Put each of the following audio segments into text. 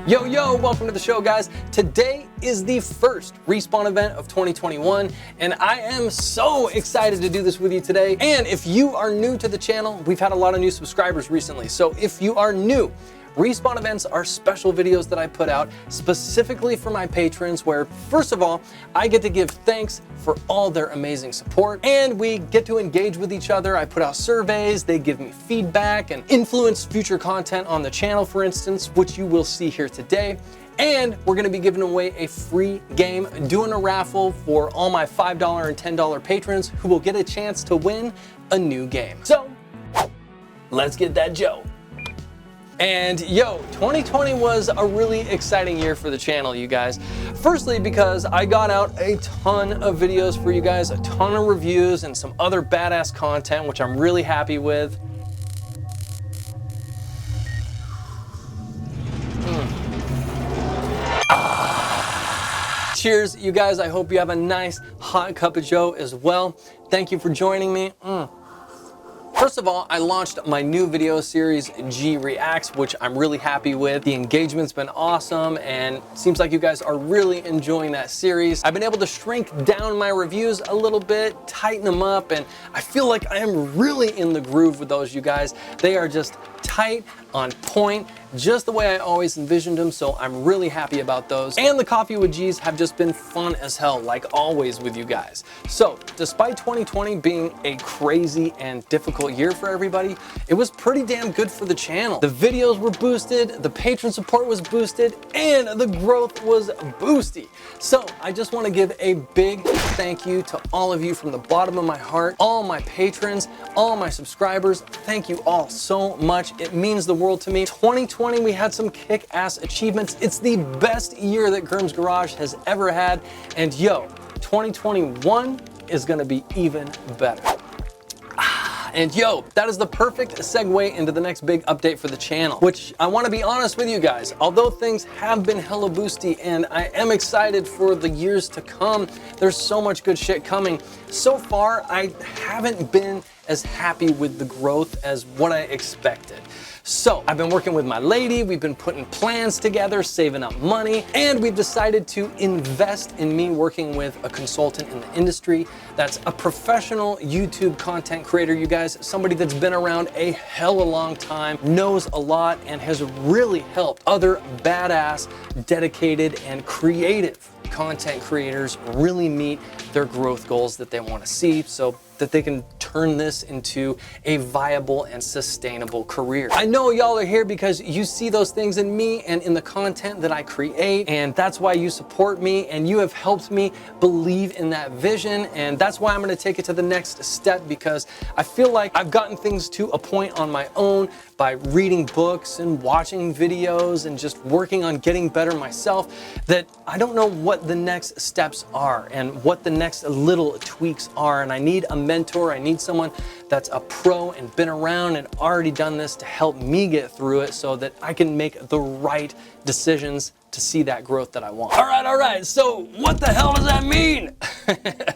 Yo, yo, welcome to the show, guys. Today is the first Respawn event of 2021, and I am so excited to do this with you today. And if you are new to the channel, we've had a lot of new subscribers recently. So if you are new, Respawn events are special videos that I put out specifically for my patrons where, first of all, I get to give thanks for all their amazing support, and we get to engage with each other. I put out surveys, they give me feedback and influence future content on the channel, for instance, which you will see here today. And we're gonna be giving away a free game, doing a raffle for all my $5 and $10 patrons who will get a chance to win a new game. So, let's get that Joe. And yo, 2020 was a really exciting year for the channel, you guys. Firstly, because I got out a ton of videos for you guys, a ton of reviews and some other badass content, which I'm really happy with. Cheers, you guys. I hope you have a nice hot cup of Joe as well. Thank you for joining me. First of all, I launched my new video series, G Reacts, which I'm really happy with. The engagement's been awesome, and it seems like you guys are really enjoying that series. I've been able to shrink down my reviews a little bit, tighten them up, and I feel like I am really in the groove with those, you guys. They are just tight, on point, just the way I always envisioned them, so I'm really happy about those. And the Coffee with G's have just been fun as hell, like always with you guys. So, despite 2020 being a crazy and difficult year for everybody, it was pretty damn good for the channel. The videos were boosted, the patron support was boosted, and the growth was boosty. So, I just want to give a big thank you to all of you from the bottom of my heart, all my patrons, all my subscribers. Thank you all so much. It means the world to me. 2020, we had some kick-ass achievements. It's the best year that Gurhm's Garage has ever had. And yo, 2021 is gonna be even better. And yo, that is the perfect segue into the next big update for the channel, which I want to be honest with you guys, although things have been hella boosty and I am excited for the years to come, there's so much good shit coming. So far, I haven't been as happy with the growth as what I expected. So I've been working with my lady, we've been putting plans together, saving up money, and we've decided to invest in me working with a consultant in the industry that's a professional YouTube content creator, you guys, somebody that's been around a hella long time, knows a lot, and has really helped other badass, dedicated, and creative content creators really meet their growth goals that they want to see so that they can turn this into a viable and sustainable career. I know y'all are here because you see those things in me and in the content that I create, and that's why you support me and you have helped me believe in that vision, and that's why I'm gonna take it to the next step, because I feel like I've gotten things to a point on my own by reading books and watching videos and just working on getting better myself that I don't know what the next steps are and what the next little tweaks are, and I need a mentor, I need someone that's a pro and been around and already done this to help me get through it so that I can make the right decisions to see that growth that I want. All right, so what the hell does that mean?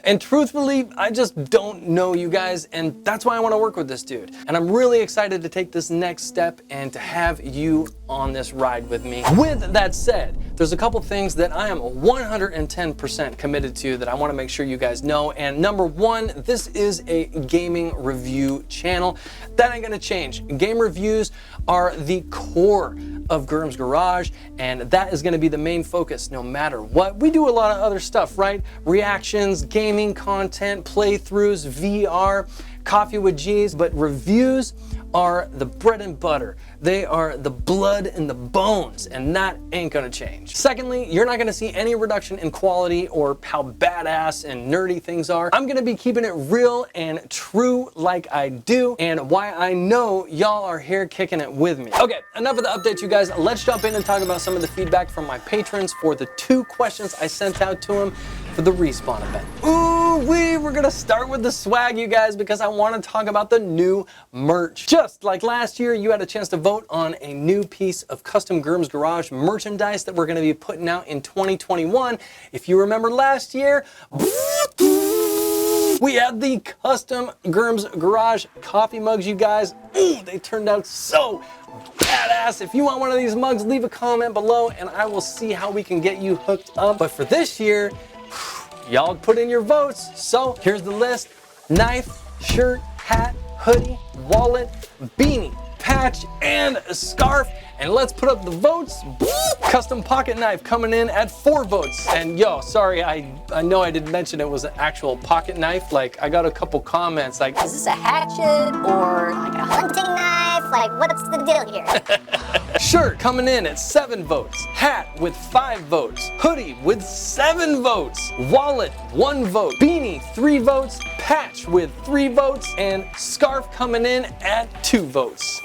And truthfully, I just don't know, you guys, and that's why I want to work with this dude. And I'm really excited to take this next step and to have you on this ride with me. With that said, there's a couple things that I am 110% committed to that I want to make sure you guys know. And number one, this is a gaming review channel. That ain't gonna change. Game reviews are the core of Gurhm's Garage, and that is gonna be the main focus no matter what. We do a lot of other stuff, right? Reactions, gaming content, playthroughs, VR, Coffee with G's, but reviews are the bread and butter. They are the blood and the bones, and that ain't gonna change. Secondly, you're not gonna see any reduction in quality or how badass and nerdy things are. I'm gonna be keeping it real and true like I do, and why I know y'all are here kicking it with me. Okay, enough of the updates, you guys. Let's jump in and talk about some of the feedback from my patrons for the 2 questions I sent out to them for the Respawn event. We're gonna start with the swag, you guys, because I want to talk about the new merch. Just like last year, you had a chance to vote on a new piece of custom Gurhm's Garage merchandise that we're gonna be putting out in 2021. If you remember last year, We had the custom Gurhm's Garage coffee mugs, you guys. Ooh, they turned out so badass. If you want one of these mugs, leave a comment below and I will see how we can get you hooked up. But for this year, y'all put in your votes. So here's the list: knife, shirt, hat, hoodie, wallet, beanie, patch, and a scarf. And let's put up the votes. Custom pocket knife coming in at 4 votes. And yo, sorry, I know I didn't mention it was an actual pocket knife. Like, I got a couple comments like, is this a hatchet or like a hunting knife? Like, what's the deal here? Shirt coming in at 7 votes. Hat with 5 votes. Hoodie with 7 votes. Wallet, 1 vote. Beanie, 3 votes. Patch with 3 votes. And scarf coming in at 2 votes.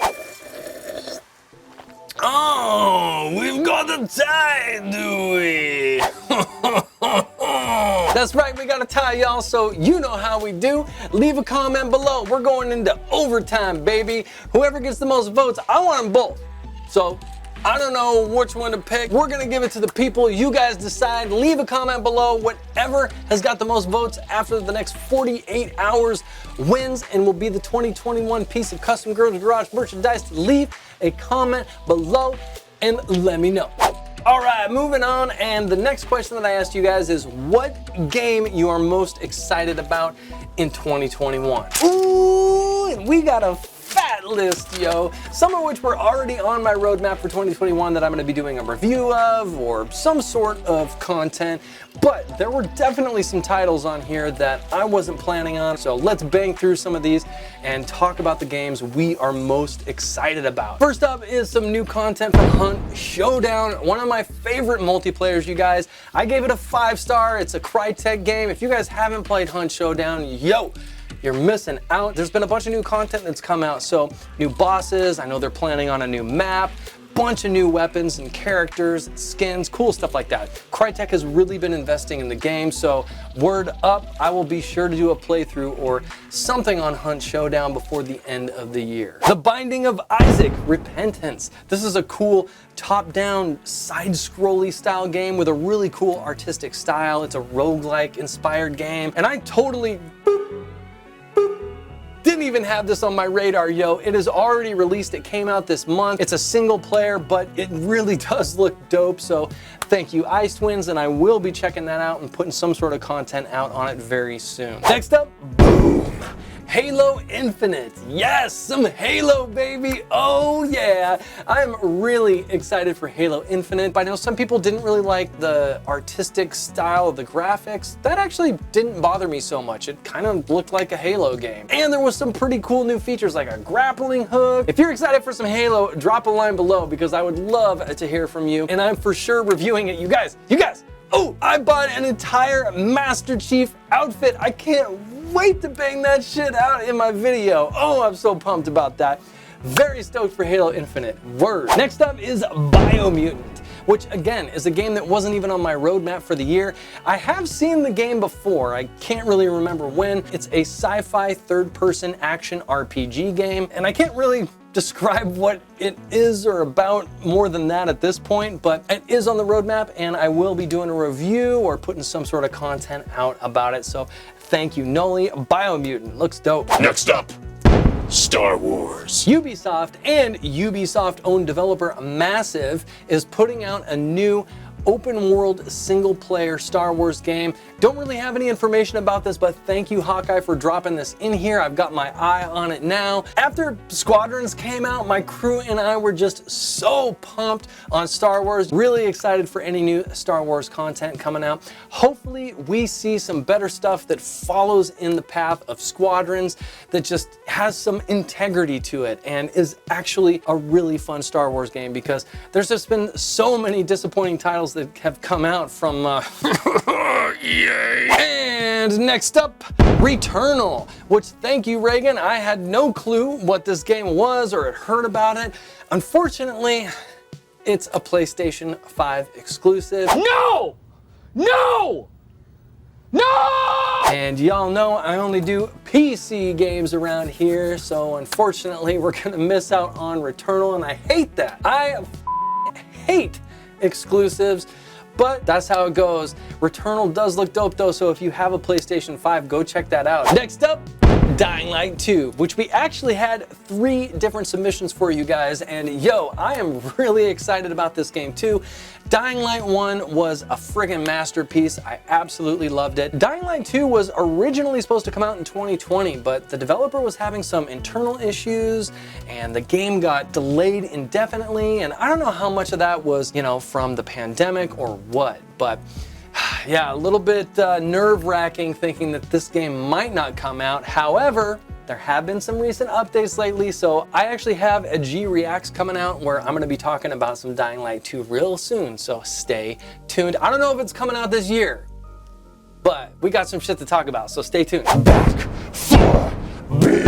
Oh, we've got a tie, do we? That's right, we got a tie, y'all, so you know how we do. Leave a comment below. We're going into overtime, baby. Whoever gets the most votes, I want them both. So I don't know which one to pick. We're gonna give it to the people. You guys decide. Leave a comment below. Whatever has got the most votes after the next 48 hours wins and will be the 2021 piece of custom Gurhm's Garage merchandise. Leave a comment below and let me know. All right, moving on. And the next question that I asked you guys is what game you are most excited about in 2021? Ooh, we got a fat list, yo. Some of which were already on my roadmap for 2021 that I'm gonna be doing a review of or some sort of content, but there were definitely some titles on here that I wasn't planning on. So let's bang through some of these and talk about the games we are most excited about. First up is some new content from Hunt Showdown, one of my favorite multiplayers, you guys. I gave it a 5-star. It's a Crytek game. If you guys haven't played Hunt Showdown, yo, you're missing out. There's been a bunch of new content that's come out. So new bosses, I know they're planning on a new map, bunch of new weapons and characters, skins, cool stuff like that. Crytek has really been investing in the game, so word up, I will be sure to do a playthrough or something on Hunt Showdown before the end of the year. The Binding of Isaac, Repentance. This is a cool top-down, side-scrolly style game with a really cool artistic style. It's a roguelike inspired game, and I totally didn't even have this on my radar, yo. It is already released. It came out this month. It's a single player, but it really does look dope. So thank you, Ice Twins, and I will be checking that out and putting some sort of content out on it very soon. Next up, boom, Halo Infinite. Yes, some Halo, baby. Oh yeah. I'm really excited for Halo Infinite. I know some people didn't really like the artistic style of the graphics. That actually didn't bother me so much. It kind of looked like a Halo game. And there was some pretty cool new features like a grappling hook. If you're excited for some Halo, drop a line below because I would love to hear from you. And I'm for sure reviewing it. You guys. Oh, I bought an entire Master Chief outfit. I can't wait to bang that shit out in my video. Oh, I'm so pumped about that. Very stoked for Halo Infinite. Word. Next up is Biomutant, which again is a game that wasn't even on my roadmap for the year. I have seen the game before. I can't really remember when. It's a sci-fi third-person action RPG game, and I can't really describe what it is or about more than that at this point, but it is on the roadmap and I will be doing a review or putting some sort of content out about it. So thank you, Noli. Biomutant looks dope. Next up, Star Wars. Ubisoft and Ubisoft-owned developer Massive is putting out a new open world single player Star Wars game. Don't really have any information about this, but thank you, Hawkeye, for dropping this in here. I've got my eye on it now. After Squadrons came out, my crew and I were just so pumped on Star Wars. Really excited for any new Star Wars content coming out. Hopefully we see some better stuff that follows in the path of Squadrons, that just has some integrity to it and is actually a really fun Star Wars game, because there's just been so many disappointing titles that have come out from Yay. And next up, Returnal, which, thank you, Reagan. I had no clue what this game was or had heard about it. Unfortunately, it's a PlayStation 5 exclusive. No! No! No! And y'all know I only do PC games around here, so unfortunately we're gonna miss out on Returnal, and I hate that. I hate exclusives, but that's how it goes. Returnal does look dope though, so if you have a PlayStation 5, go check that out. Next up, Dying Light 2, which we actually had 3 different submissions for you guys, and yo, I am really excited about this game too. Dying Light 1 was a friggin' masterpiece. I absolutely loved it. Dying Light 2 was originally supposed to come out in 2020, but the developer was having some internal issues and the game got delayed indefinitely, and I don't know how much of that was, you know, from the pandemic or what, but yeah, a little bit nerve-wracking thinking that this game might not come out. However, there have been some recent updates lately, so I actually have a G Reacts coming out where I'm gonna be talking about some Dying Light 2 real soon, so stay tuned. I don't know if it's coming out this year, but we got some shit to talk about, so stay tuned. Back for blood.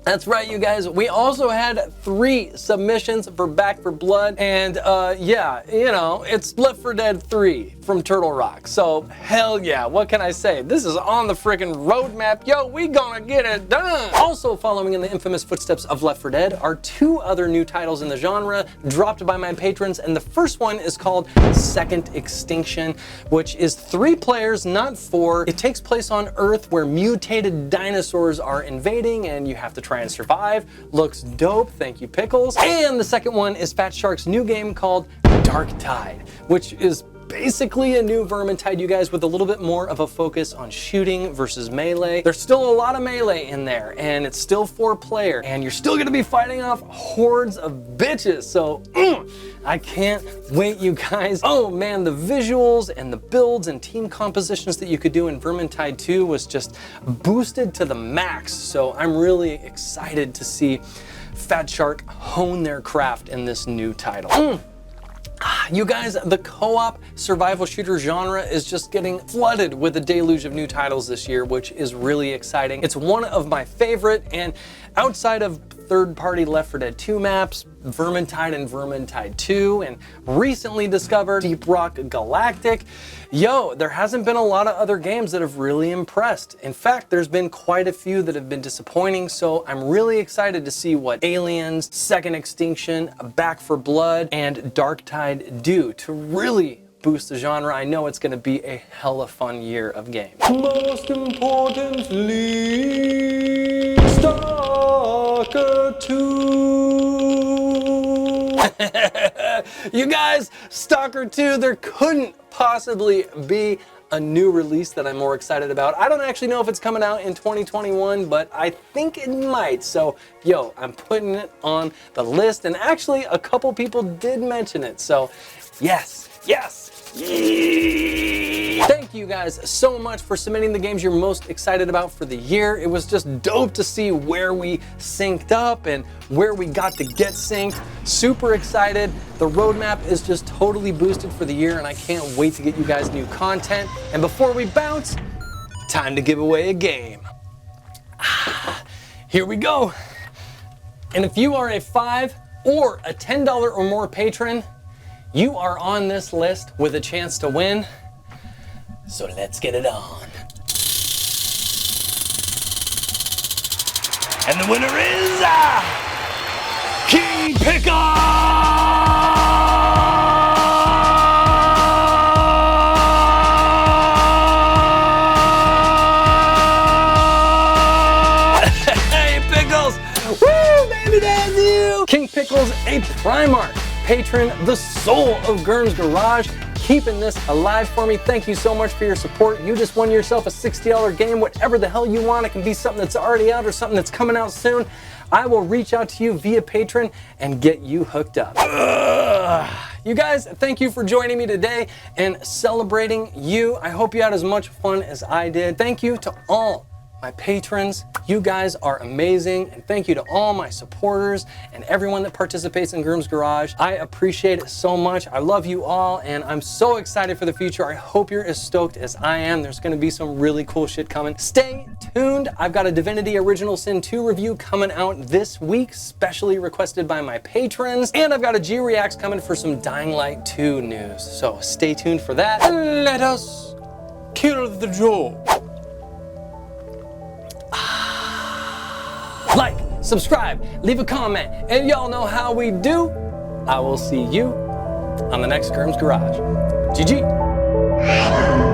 That's right, you guys. We also had 3 submissions for Back for Blood, and yeah, you know, it's Left 4 Dead 3 from Turtle Rock. So hell yeah, what can I say? This is on the freaking roadmap. Yo, we gonna get it done. Also following in the infamous footsteps of Left 4 Dead are 2 other new titles in the genre dropped by my patrons, and the first one is called Second Extinction, which is 3 players, not 4. It takes place on Earth where mutated dinosaurs are invading and you have to try and survive. Looks dope, thank you Pickles. And the second one is Fat Shark's new game called Dark Tide, which is basically a new Vermintide, you guys, with a little bit more of a focus on shooting versus melee. There's still a lot of melee in there, and it's still 4-player, and you're still gonna be fighting off hordes of bitches, so I can't wait, you guys. Oh man, the visuals and the builds and team compositions that you could do in Vermintide 2 was just boosted to the max, so I'm really excited to see Fat Shark hone their craft in this new title. You guys, the co-op survival shooter genre is just getting flooded with a deluge of new titles this year, which is really exciting. It's one of my favorite, and outside of third-party Left 4 Dead 2 maps, Vermintide and Vermintide 2, and recently discovered Deep Rock Galactic, yo, there hasn't been a lot of other games that have really impressed. In fact, there's been quite a few that have been disappointing, so I'm really excited to see what Aliens, Second Extinction, Back for Blood, and Dark Tide do to really boost the genre. I know it's gonna be a hella fun year of games. Most importantly, S.T.A.L.K.E.R 2. You guys, S.T.A.L.K.E.R 2, there couldn't possibly be a new release that I'm more excited about. I don't actually know if it's coming out in 2021, but I think it might. So, yo, I'm putting it on the list, and actually a couple people did mention it. So, yes, yes. Thank you guys so much for submitting the games you're most excited about for the year. It was just dope to see where we synced up and where we got to get synced. Super excited. The roadmap is just totally boosted for the year, and I can't wait to get you guys new content. And before we bounce, time to give away a game. Here we go. And if you are a $5 or a $10 or more patron, you are on this list with a chance to win, so let's get it on. And the winner is King Pickle! Hey Pickles! Woo, baby, that's you! King Pickles, a Primarch patron, the soul of Gurhm's Garage, keeping this alive for me. Thank you so much for your support. You just won yourself a $60 game, whatever the hell you want. It can be something that's already out or something that's coming out soon. I will reach out to you via Patreon and get you hooked up. You guys, thank you for joining me today and celebrating you. I hope you had as much fun as I did. Thank you to all my patrons. You guys are amazing, and thank you to all my supporters and everyone that participates in Gurhm's Garage. I appreciate it so much. I love you all, and I'm so excited for the future. I hope you're as stoked as I am. There's gonna be some really cool shit coming. Stay tuned. I've got a Divinity Original Sin 2 review coming out this week, specially requested by my patrons, and I've got a G Reacts coming for some Dying Light 2 news, so stay tuned for that. Let us kill the Joe. Like, subscribe, leave a comment, and y'all know how we do. I will see you on the next Gurm's Garage. GG.